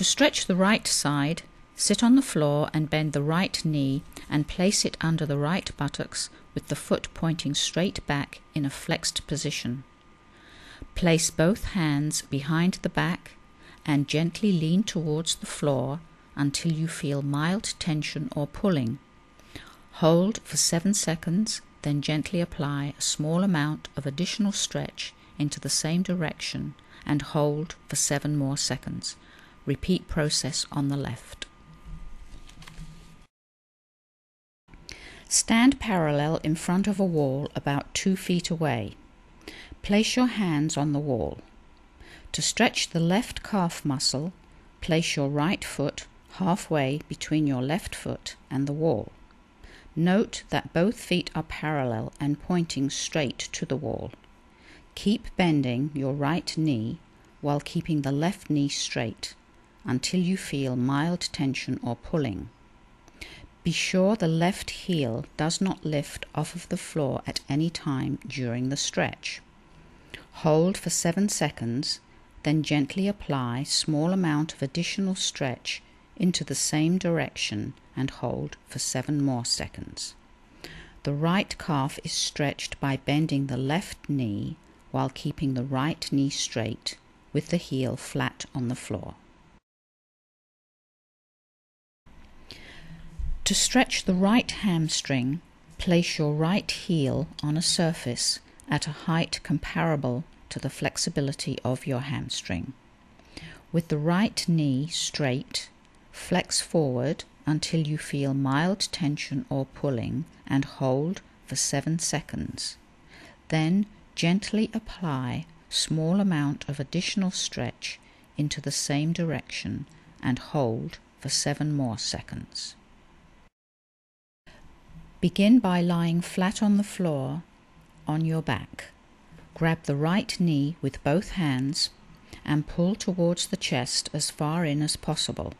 To stretch the right side, sit on the floor and bend the right knee and place it under the right buttocks with the foot pointing straight back in a flexed position. Place both hands behind the back and gently lean towards the floor until you feel mild tension or pulling. Hold for 7 seconds, then gently apply a small amount of additional stretch into the same direction and hold for 7 more seconds. Repeat process on the left. Stand parallel in front of a wall about 2 feet away. Place your hands on the wall. To stretch the left calf muscle, place your right foot halfway between your left foot and the wall. Note that both feet are parallel and pointing straight to the wall. Keep bending your right knee while keeping the left knee straight until you feel mild tension or pulling. Be sure the left heel does not lift off of the floor at any time during the stretch. Hold for 7 seconds, then gently apply small amount of additional stretch into the same direction and hold for 7 more seconds. The right calf is stretched by bending the left knee while keeping the right knee straight with the heel flat on the floor. To stretch the right hamstring, place your right heel on a surface at a height comparable to the flexibility of your hamstring. With the right knee straight, flex forward until you feel mild tension or pulling and hold for 7 seconds. Then gently apply small amount of additional stretch into the same direction and hold for 7 more seconds. Begin by lying flat on the floor on your back. Grab the right knee with both hands and pull towards the chest as far in as possible.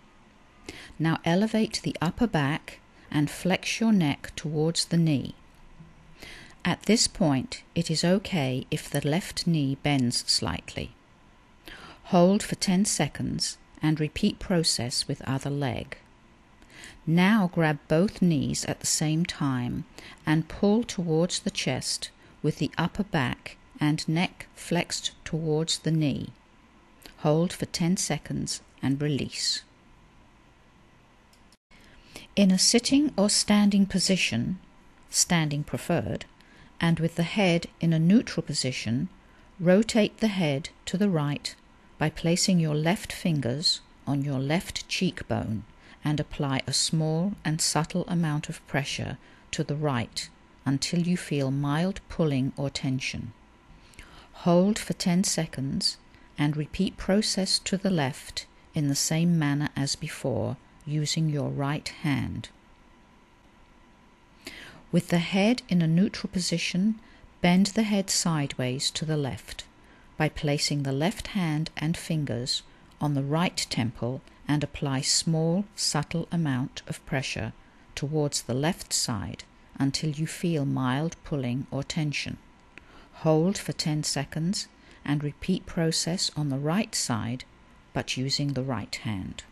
Now elevate the upper back and flex your neck towards the knee. At this point, it is okay if the left knee bends slightly. Hold for 10 seconds and repeat process with other leg. Now grab both knees at the same time and pull towards the chest with the upper back and neck flexed towards the knee. Hold for 10 seconds and release. In a sitting or standing position, standing preferred, and with the head in a neutral position, rotate the head to the right by placing your left fingers on your left cheekbone and apply a small and subtle amount of pressure to the right until you feel mild pulling or tension. Hold for 10 seconds and repeat process to the left in the same manner as before, using your right hand. With the head in a neutral position, bend the head sideways to the left by placing the left hand and fingers on the right temple and apply small, subtle amount of pressure towards the left side until you feel mild pulling or tension. Hold for 10 seconds and repeat process on the right side, but using the right hand.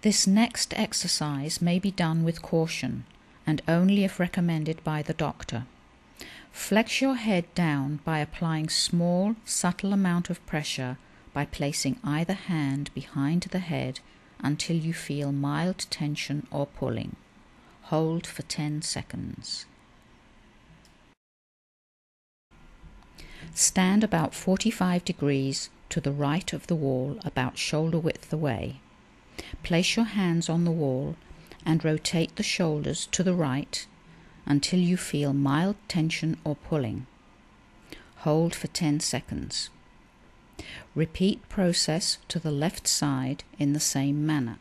This next exercise may be done with caution and only if recommended by the doctor. Flex your head down by applying small, subtle amount of pressure by placing either hand behind the head until you feel mild tension or pulling. Hold for 10 seconds. Stand about 45 degrees to the right of the wall, about shoulder width away. Place your hands on the wall and rotate the shoulders to the right until you feel mild tension or pulling. Hold for 10 seconds. Repeat process to the left side in the same manner.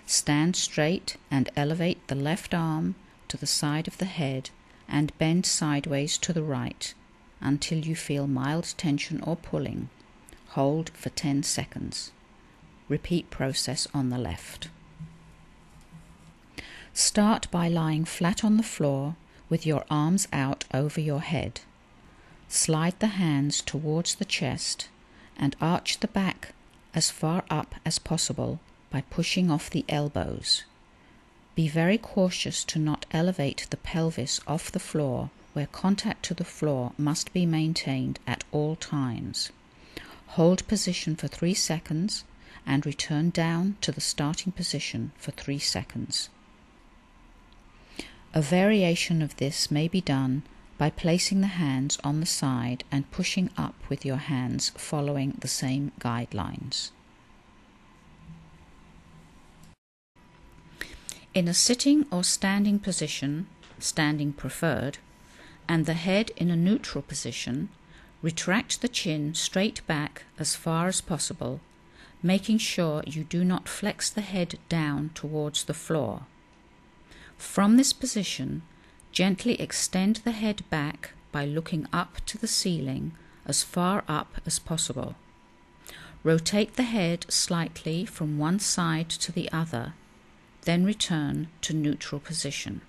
Stand straight and elevate the left arm to the side of the head and bend sideways to the right until you feel mild tension or pulling. Hold for 10 seconds. Repeat process on the left. Start by lying flat on the floor with your arms out over your head. Slide the hands towards the chest and arch the back as far up as possible by pushing off the elbows. Be very cautious to not elevate the pelvis off the floor, where contact to the floor must be maintained at all times. Hold position for 3 seconds and return down to the starting position for 3 seconds. A variation of this may be done by placing the hands on the side and pushing up with your hands following the same guidelines. In a sitting or standing position, standing preferred, and the head in a neutral position, retract the chin straight back as far as possible, making sure you do not flex the head down towards the floor. From this position, gently extend the head back by looking up to the ceiling as far up as possible. Rotate the head slightly from one side to the other, then return to neutral position.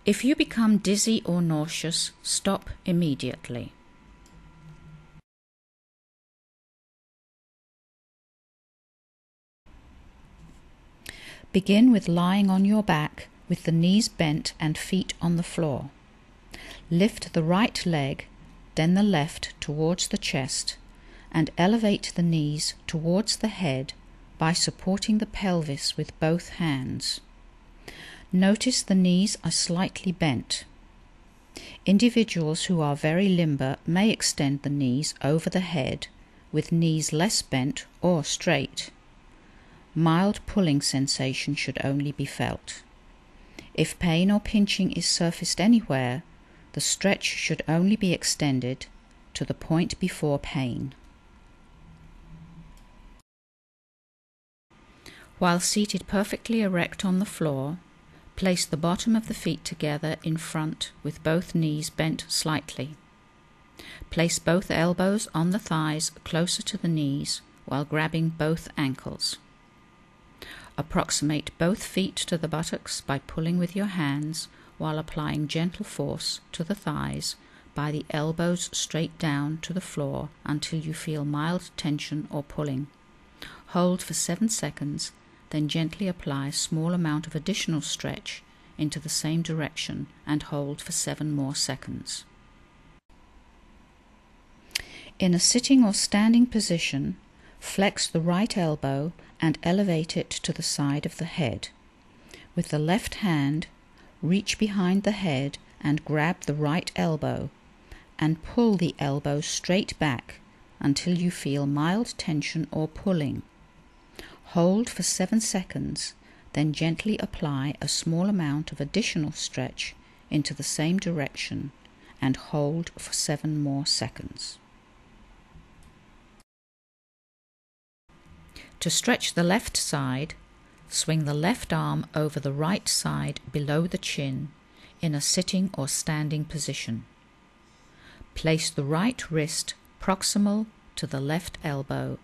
If you become dizzy or nauseous, stop immediately. Begin with lying on your back with the knees bent and feet on the floor. Lift the right leg, then the left towards the chest, and elevate the knees towards the head by supporting the pelvis with both hands. Notice the knees are slightly bent. Individuals who are very limber may extend the knees over the head, with knees less bent or straight. Mild pulling sensation should only be felt. If pain or pinching is surfaced anywhere, the stretch should only be extended to the point before pain. While seated perfectly erect on the floor, place the bottom of the feet together in front with both knees bent slightly. Place both elbows on the thighs closer to the knees while grabbing both ankles. Approximate both feet to the buttocks by pulling with your hands while applying gentle force to the thighs by the elbows straight down to the floor until you feel mild tension or pulling. Hold for 7 seconds, then gently apply a small amount of additional stretch into the same direction and hold for 7 more seconds. In a sitting or standing position, flex the right elbow and elevate it to the side of the head. With the left hand, reach behind the head and grab the right elbow, and pull the elbow straight back until you feel mild tension or pulling. Hold for 7 seconds, then gently apply a small amount of additional stretch into the same direction and hold for 7 more seconds. To stretch the left side, swing the left arm over the right side below the chin in a sitting or standing position. Place the right wrist proximal to the left elbow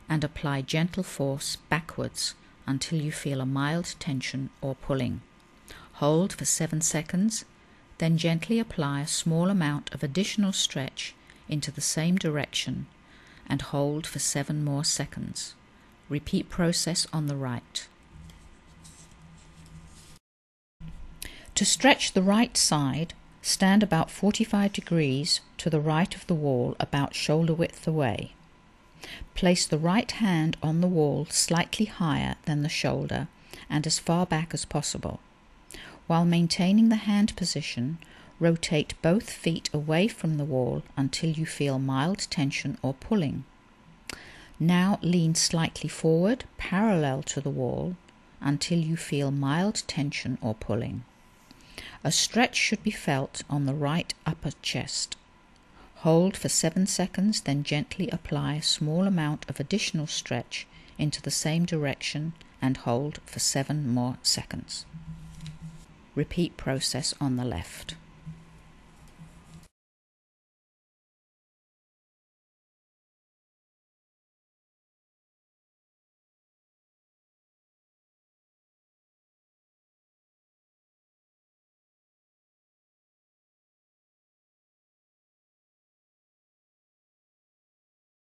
and apply gentle force backwards until you feel a mild tension or pulling. Hold for 7 seconds, then gently apply a small amount of additional stretch into the same direction and hold for 7 more seconds. Repeat process on the right. To stretch the right side, stand about 45 degrees to the right of the wall, about shoulder width away. Place the right hand on the wall slightly higher than the shoulder and as far back as possible. While maintaining the hand position, rotate both feet away from the wall until you feel mild tension or pulling. Now lean slightly forward, parallel to the wall, until you feel mild tension or pulling. A stretch should be felt on the right upper chest. Hold for 7 seconds, then gently apply a small amount of additional stretch into the same direction and hold for 7 more seconds. Repeat process on the left.